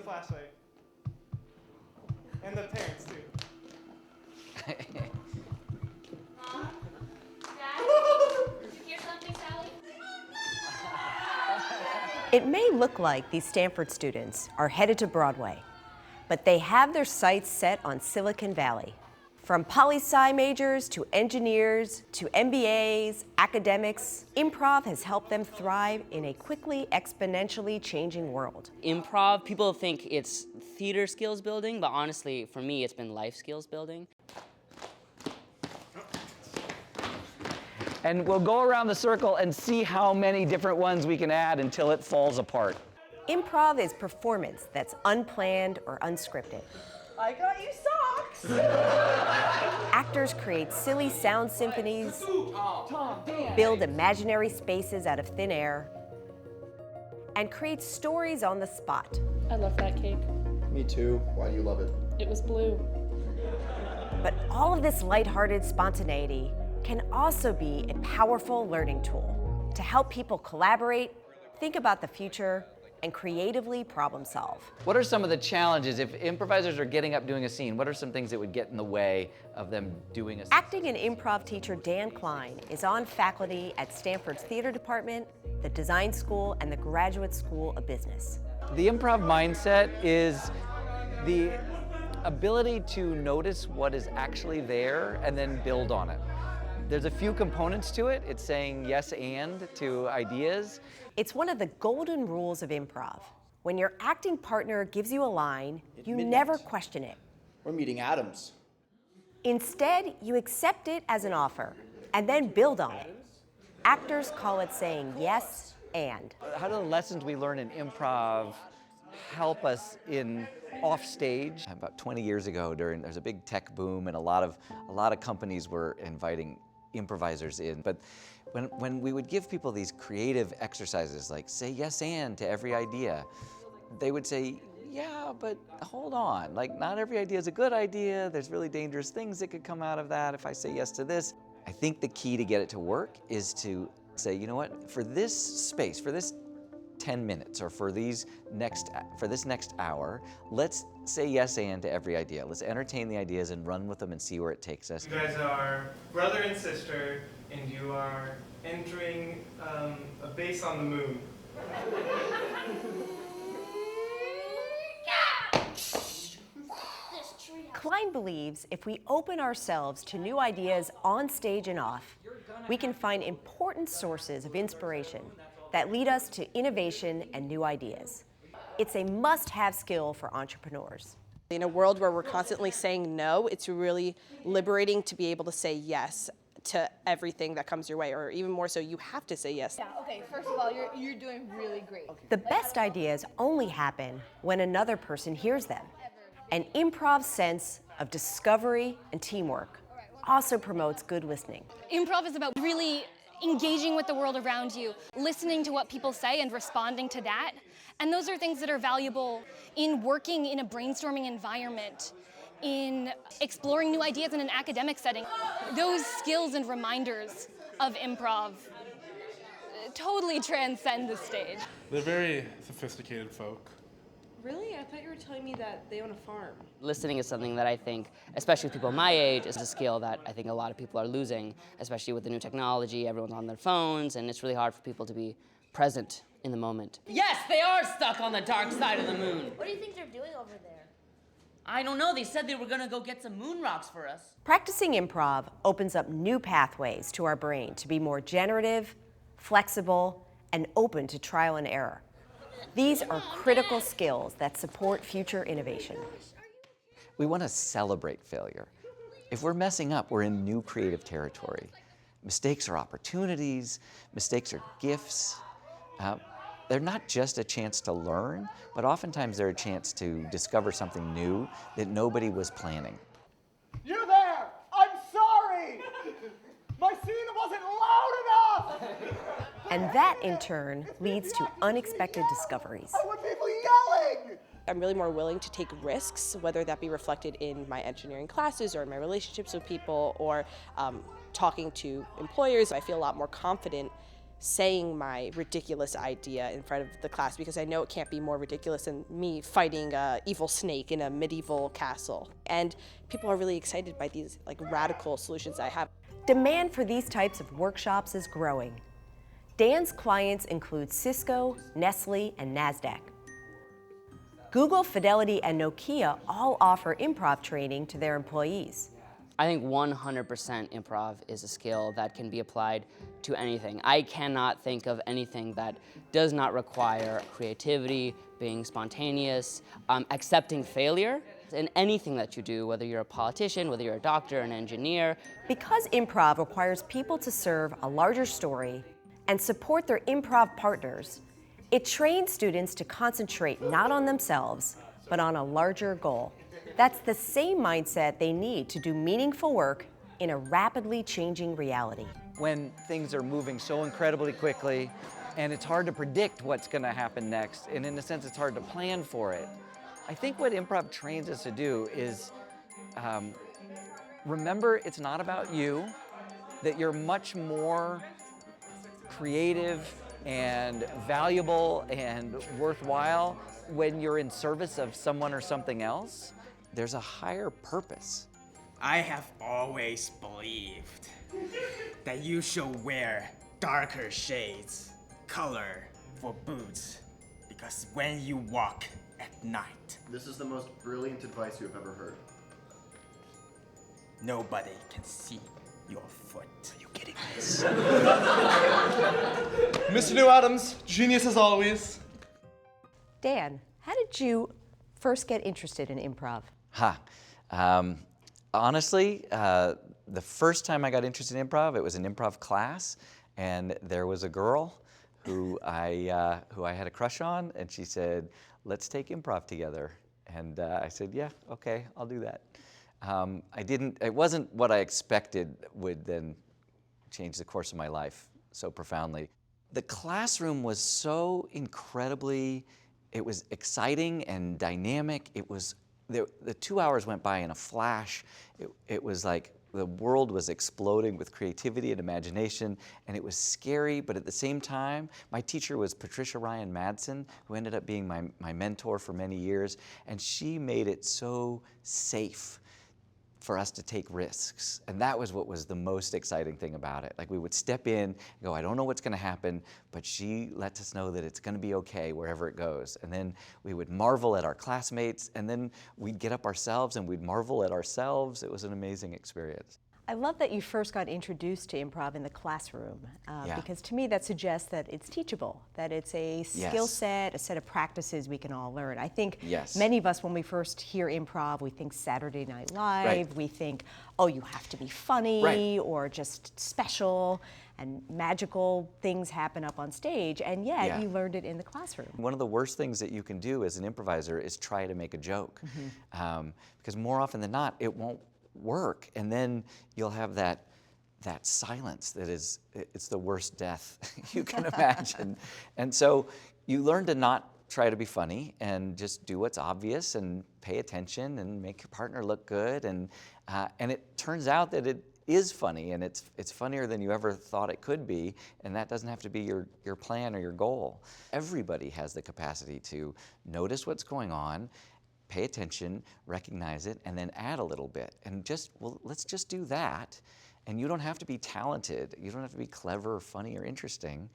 flashlight. And the parents, too. Mom? Dad? Did you hear something, Sally? It may look like these Stanford students are headed to Broadway, but they have their sights set on Silicon Valley. From poli-sci majors to engineers to MBAs, academics, improv has helped them thrive in a quickly, exponentially changing world. Improv, people think it's theater skills building, but honestly, for me, it's been life skills building. And we'll go around the circle and see how many different ones we can add until it falls apart. Improv is performance that's unplanned or unscripted. I got you socks! Actors create silly sound symphonies, build imaginary spaces out of thin air, and create stories on the spot. I love that cake. Me too. Why do you love it? It was blue. But all of this lighthearted spontaneity can also be a powerful learning tool to help people collaborate, think about the future, and creatively problem solve. What are some of the challenges if improvisers are getting up doing a scene? What are some things that would get in the way of them doing a scene? Acting and improv teacher Dan Klein is on faculty at Stanford's theater department, the design school, and the graduate school of business. The improv mindset is the ability to notice what is actually there and then build on it. There's a few components to it. It's saying yes and to ideas. It's one of the golden rules of improv. When your acting partner gives you a line, you never question it. We're meeting atoms. Instead, you accept it as an offer and then build on it. Actors call it saying yes and. How do the lessons we learn in improv help us in off stage? About 20 years ago, there's a big tech boom, and a lot of companies were inviting improvisers in. But when we would give people these creative exercises, like say yes and to every idea, they would say, yeah, but hold on, like not every idea is a good idea. There's really dangerous things that could come out of that if I say yes to this. I think the key to get it to work is to say, you know what, for this space, for this 10 minutes, or for this next hour, let's say yes and to every idea. Let's entertain the ideas and run with them and see where it takes us. You guys are brother and sister, and you are entering a base on the moon. Klein believes if we open ourselves to new ideas on stage and off, we can find important sources of inspiration that lead us to innovation and new ideas. It's a must-have skill for entrepreneurs. In a world where we're constantly saying no, it's really liberating to be able to say yes to everything that comes your way, or even more so, you have to say yes. Yeah, okay, first of all, you're doing really great. The best ideas only happen when another person hears them. An improv sense of discovery and teamwork also promotes good listening. Improv is about really engaging with the world around you, listening to what people say and responding to that. And those are things that are valuable in working in a brainstorming environment, in exploring new ideas in an academic setting. Those skills and reminders of improv totally transcend the stage. They're very sophisticated folk. Really? I thought you were telling me that they own a farm. Listening is something that I think, especially with people my age, is a skill that I think a lot of people are losing, especially with the new technology. Everyone's on their phones, and it's really hard for people to be present in the moment. Yes, they are stuck on the dark side of the moon. What do you think they're doing over there? I don't know. They said they were going to go get some moon rocks for us. Practicing improv opens up new pathways to our brain to be more generative, flexible, and open to trial and error. These are critical skills that support future innovation. We want to celebrate failure. If we're messing up, we're in new creative territory. Mistakes are opportunities, mistakes are gifts. They're not just a chance to learn, but oftentimes they're a chance to discover something new that nobody was planning. You there! I'm sorry! My scene wasn't loud enough! And that, in turn, leads to unexpected discoveries. I want people yelling! I'm really more willing to take risks, whether that be reflected in my engineering classes or in my relationships with people or talking to employers. I feel a lot more confident saying my ridiculous idea in front of the class because I know it can't be more ridiculous than me fighting an evil snake in a medieval castle. And people are really excited by these like radical solutions I have. Demand for these types of workshops is growing. Dan's clients include Cisco, Nestle, and NASDAQ. Google, Fidelity, and Nokia all offer improv training to their employees. I think 100% improv is a skill that can be applied to anything. I cannot think of anything that does not require creativity, being spontaneous, accepting failure in anything that you do, whether you're a politician, whether you're a doctor, an engineer. Because improv requires people to serve a larger story and support their improv partners, it trains students to concentrate not on themselves, but on a larger goal. That's the same mindset they need to do meaningful work in a rapidly changing reality. When things are moving so incredibly quickly and it's hard to predict what's going to happen next, and in a sense it's hard to plan for it, I think what improv trains us to do is remember it's not about you, that you're much more creative and valuable and worthwhile when you're in service of someone or something else. There's a higher purpose. I have always believed that you should wear darker shades, color for boots, because when you walk at night, This is the most brilliant advice you have ever heard. nobody can see your foot. Are you kidding me? Mr. New Adams, genius as always. Dan, how did you first get interested in improv? Honestly, the first time I got interested in improv, it was an improv class, and there was a girl who I had a crush on, and she said, "Let's take improv together." And I said, "Yeah, okay, I'll do that." It wasn't what I expected would then change the course of my life so profoundly. The classroom was so incredibly, it was exciting and dynamic. It was, the 2 hours went by in a flash. It was like the world was exploding with creativity and imagination, and it was scary, but at the same time, my teacher was Patricia Ryan Madsen, who ended up being my mentor for many years, and she made it so safe for us to take risks. And that was what was the most exciting thing about it. Like, we would step in and go, I don't know what's gonna happen, but she lets us know that it's gonna be okay wherever it goes. And then we would marvel at our classmates, and then we'd get up ourselves and we'd marvel at ourselves. It was an amazing experience. I love that you first got introduced to improv in the classroom, because to me that suggests that it's teachable, that it's a skill set, a set of practices we can all learn. I think many of us, when we first hear improv, we think Saturday Night Live, we think, oh, you have to be funny or just special, and magical things happen up on stage, and yet you learned it in the classroom. One of the worst things that you can do as an improviser is try to make a joke, because more often than not, it won't work, and then you'll have that silence that is, it's the worst death you can imagine. And so you learn to not try to be funny and just do what's obvious and pay attention and make your partner look good, and it turns out that it is funny, and it's funnier than you ever thought it could be, and that doesn't have to be your plan or your goal. Everybody has the capacity to notice what's going on, pay attention, recognize it, and then add a little bit. And just, well, let's just do that. And you don't have to be talented. You don't have to be clever or funny or interesting.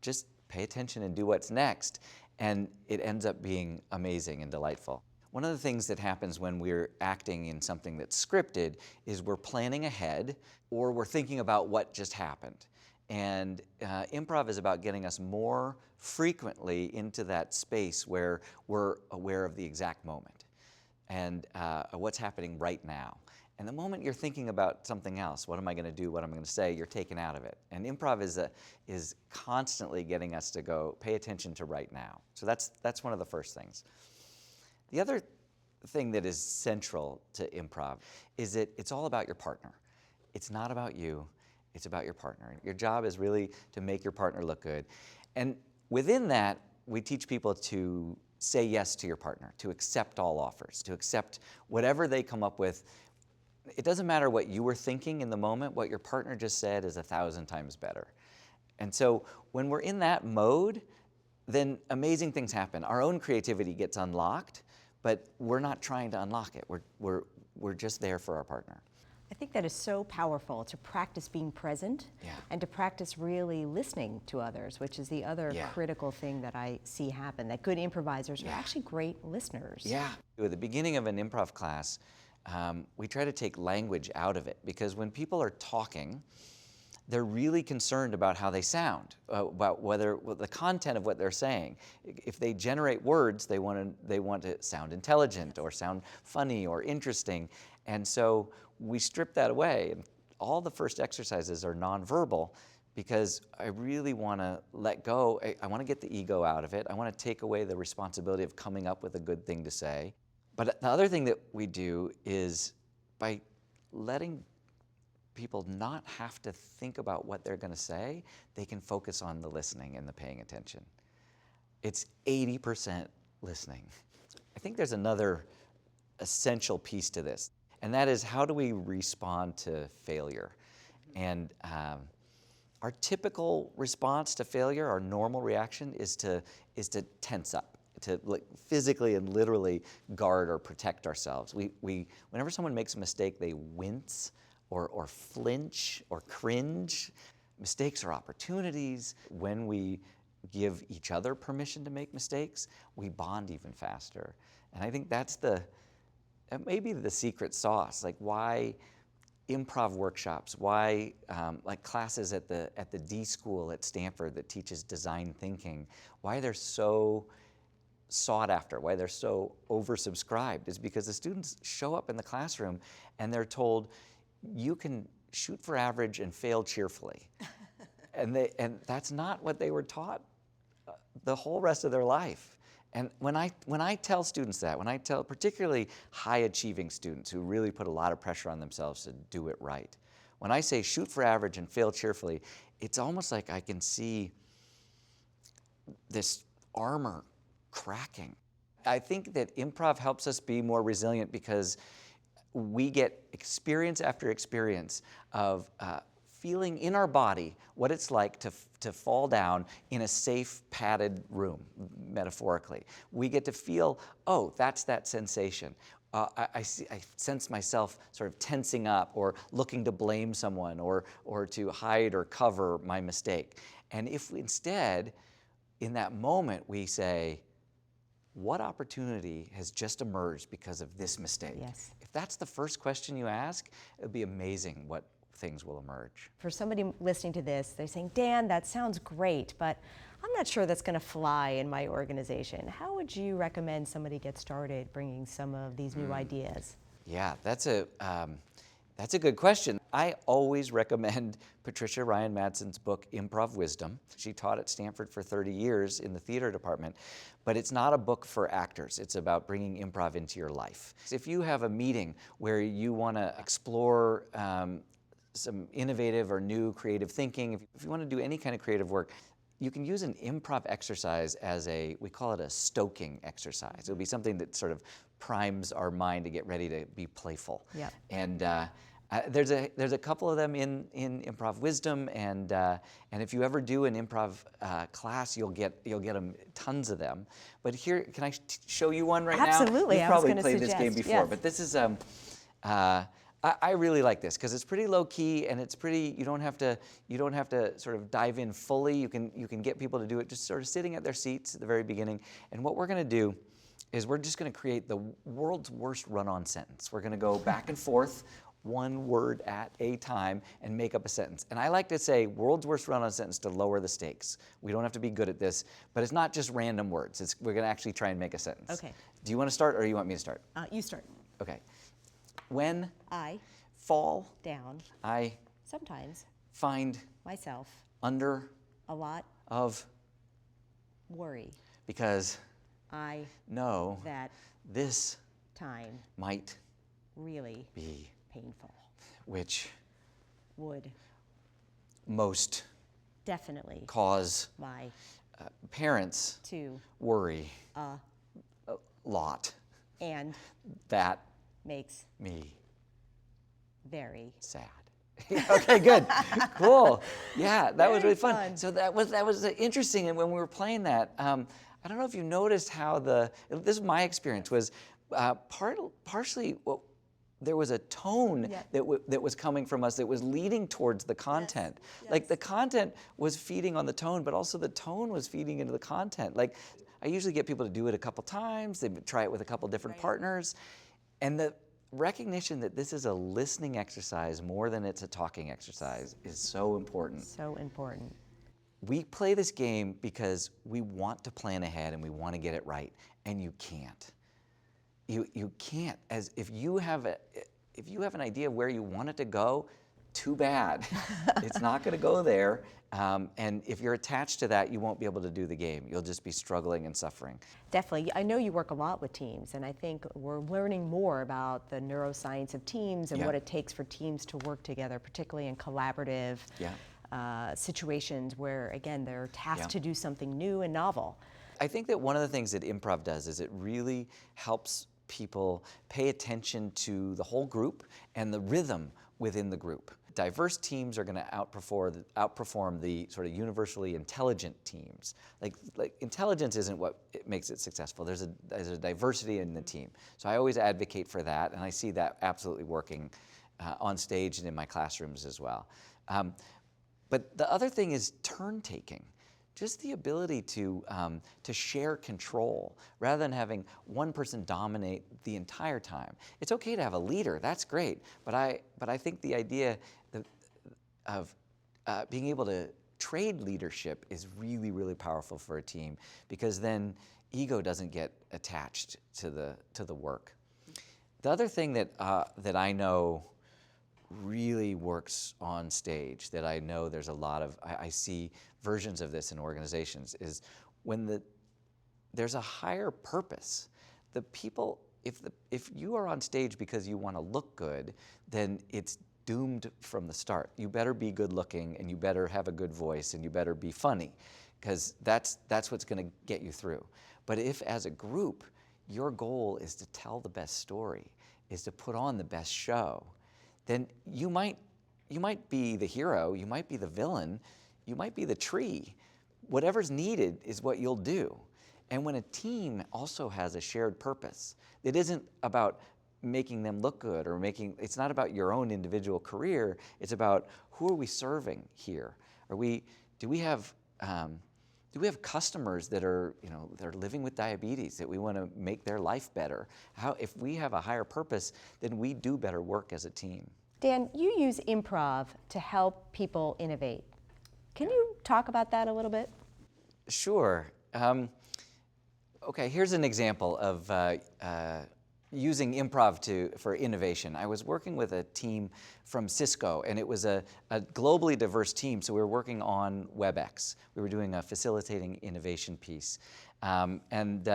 Just pay attention and do what's next. And it ends up being amazing and delightful. One of the things that happens when we're acting in something that's scripted is we're planning ahead, or we're thinking about what just happened. And improv is about getting us more frequently into that space where we're aware of the exact moment and what's happening right now. And the moment you're thinking about something else, what am I going to do, what am I going to say, you're taken out of it. And improv is constantly getting us to go pay attention to right now. So that's one of the first things. The other thing that is central to improv is that it's all about your partner. It's not about you. It's about your partner. Your job is really to make your partner look good. And within that, we teach people to say yes to your partner, to accept all offers, to accept whatever they come up with. It doesn't matter what you were thinking in the moment, what your partner just said is 1,000 times better. And so when we're in that mode, then amazing things happen. Our own creativity gets unlocked, but we're not trying to unlock it. We're just there for our partner. I think that is so powerful to practice being present and to practice really listening to others, which is the other critical thing that I see happen, that good improvisers are actually great listeners. Yeah. At the beginning of an improv class, we try to take language out of it, because when people are talking, they're really concerned about how they sound, about the content of what they're saying. If they generate words, they want to sound intelligent or sound funny or interesting. And so we strip that away. And all the first exercises are nonverbal, because I really want to let go. I want to get the ego out of it. I want to take away the responsibility of coming up with a good thing to say. But the other thing that we do is, by letting people not have to think about what they're going to say, they can focus on the listening and the paying attention. It's 80% listening. I think there's another essential piece to this, and that is, how do we respond to failure? And our typical response to failure, our normal reaction, is to tense up, to physically and literally guard or protect ourselves. Whenever someone makes a mistake, they wince or flinch or cringe. Mistakes are opportunities. When we give each other permission to make mistakes, we bond even faster. And I think that's maybe the secret sauce, like why improv workshops, why like classes at the D School at Stanford that teaches design thinking, why they're so sought after, why they're so oversubscribed, is because the students show up in the classroom and they're told, you can shoot for average and fail cheerfully. and that's not what they were taught the whole rest of their life. And when I tell students that, when I tell particularly high-achieving students who really put a lot of pressure on themselves to do it right, when I say shoot for average and fail cheerfully, it's almost like I can see this armor cracking. I think that improv helps us be more resilient, because we get experience after experience of feeling in our body what it's like to fall down in a safe, padded room, metaphorically. We get to feel, oh, that's that sensation. I sense myself sort of tensing up or looking to blame someone or to hide or cover my mistake. And if instead, in that moment, we say, what opportunity has just emerged because of this mistake? Yes. If that's the first question you ask, it would be amazing what things will emerge. For somebody listening to this, they're saying, Dan, that sounds great, but I'm not sure that's going to fly in my organization. How would you recommend somebody get started bringing some of these new ideas? Yeah, that's a good question. I always recommend Patricia Ryan Madsen's book, Improv Wisdom. She taught at Stanford for 30 years in the theater department, but it's not a book for actors. It's about bringing improv into your life. If you have a meeting where you want to explore some innovative or new creative thinking, if you want to do any kind of creative work, you can use an improv exercise as we call it a stoking exercise. It'll be something that sort of primes our mind to get ready to be playful. Yep. And there's a couple of them in Improv Wisdom, and if you ever do an improv class, you'll get them, tons of them. But here, can I show you one right now? Absolutely. You've probably played this game before, but this is I really like this because it's pretty low key and it's pretty. You don't have to sort of dive in fully. You can get people to do it just sort of sitting at their seats at the very beginning. And what we're going to do is we're just going to create the world's worst run-on sentence. We're going to go back and forth, one word at a time, and make up a sentence. And I like to say world's worst run-on sentence to lower the stakes. We don't have to be good at this, but it's not just random words. We're going to actually try and make a sentence. Okay. Do you want to start or do you want me to start? You start. Okay. When I fall down I sometimes find myself under a lot of worry because I know that this time might really be painful, which would most definitely cause my parents to worry a lot. And that makes me very sad. Okay, good, cool. Yeah, that was Very really fun. fun. So that was interesting. And when we were playing that, I don't know if you noticed how this is my experience was partially there was a tone that was coming from us that was leading towards the content. Yes. Like the content was feeding on the tone, but also the tone was feeding into the content. Like I usually get people to do it a couple times. They try it with a couple different partners, and the recognition that this is a listening exercise more than it's a talking exercise is so important. So important. We play this game because we want to plan ahead and we want to get it right, and you can't. You can't. As if you have an idea of where you want it to go, too bad. It's not going to go there. And if you're attached to that, you won't be able to do the game. You'll just be struggling and suffering. Definitely. I know you work a lot with teams, and I think we're learning more about the neuroscience of teams and what it takes for teams to work together, particularly in collaborative situations where, again, they're tasked to do something new and novel. I think that one of the things that improv does is it really helps people pay attention to the whole group and the rhythm within the group. Diverse teams are going to outperform the sort of universally intelligent teams. Like intelligence isn't what makes it successful. There's a diversity in the team. So I always advocate for that, and I see that absolutely working on stage and in my classrooms as well. But the other thing is turn taking. Just the ability to share control rather than having one person dominate the entire time. It's okay to have a leader, that's great, but I think the idea of being able to trade leadership is really, really powerful for a team, because then ego doesn't get attached to the work. The other thing that I know really works on stage, that I know there's a lot of, I see versions of this in organizations, is when there's a higher purpose. The people, if you are on stage because you want to look good, then it's doomed from the start. You better be good looking, and you better have a good voice, and you better be funny, because that's what's going to get you through. But if as a group your goal is to tell the best story, is to put on the best show, then you might be the hero, you might be the villain, you might be the tree. Whatever's needed is what you'll do. And when a team also has a shared purpose, it isn't about making them look good or it's not about your own individual career, it's about who are we serving here? Do we have customers that are living with diabetes that we want to make their life better? If we have a higher purpose, then we do better work as a team. Dan, you use improv to help people innovate. Can you talk about that a little bit? Sure. Okay, here's an example of using improv for innovation. I was working with a team from Cisco, and it was a globally diverse team, so we were working on WebEx. We were doing a facilitating innovation piece. And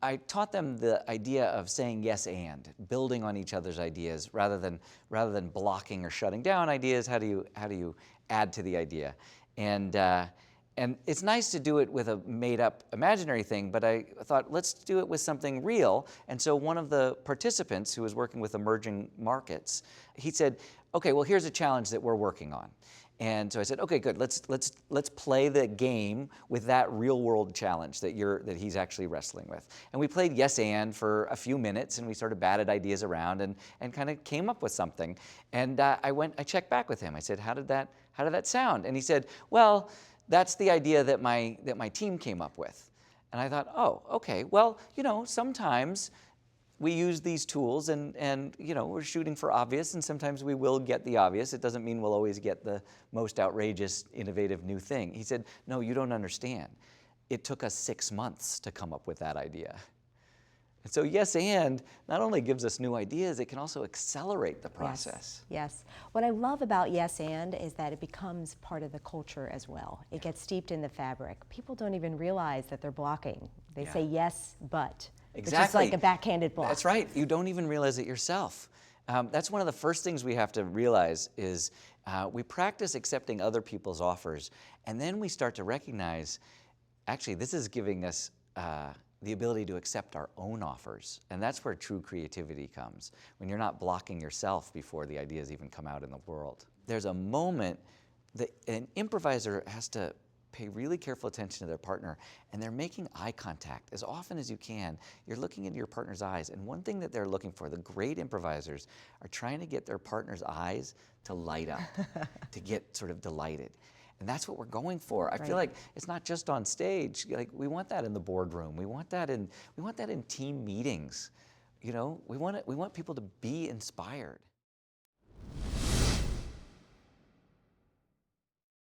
I taught them the idea of saying yes and, building on each other's ideas rather than blocking or shutting down ideas. How do you add to the idea? And it's nice to do it with a made-up imaginary thing, but I thought, let's do it with something real. And so one of the participants who was working with emerging markets, he said, okay, well, here's a challenge that we're working on. And so I said, okay, good, let's play the game with that real-world challenge that he's actually wrestling with. And we played yes and for a few minutes, and we sort of batted ideas around and kind of came up with something. And I checked back with him. I said, how did that sound? And he said, well, that's the idea that my team came up with. And I thought, oh, okay, well, sometimes we use these tools and we're shooting for obvious, and sometimes we will get the obvious. It doesn't mean we'll always get the most outrageous, innovative new thing. He said, no, you don't understand. It took us 6 months to come up with that idea. And so yes and not only gives us new ideas, it can also accelerate the process. Yes. What I love about yes and is that it becomes part of the culture as well. It gets steeped in the fabric. People don't even realize that they're blocking. They say yes, but. Exactly. Which is like a backhanded block. That's right. You don't even realize it yourself. That's one of the first things we have to realize is we practice accepting other people's offers, and then we start to recognize, actually, this is giving us the ability to accept our own offers. And that's where true creativity comes, when you're not blocking yourself before the ideas even come out in the world. There's a moment that an improviser has to pay really careful attention to their partner, and they're making eye contact as often as you can. You're looking into your partner's eyes, and one thing that they're looking for, the great improvisers, are trying to get their partner's eyes to light up, to get sort of delighted. And that's what we're going for. I feel like it's not just on stage. Like, we want that in the boardroom. We want that in team meetings. You know, we want people to be inspired.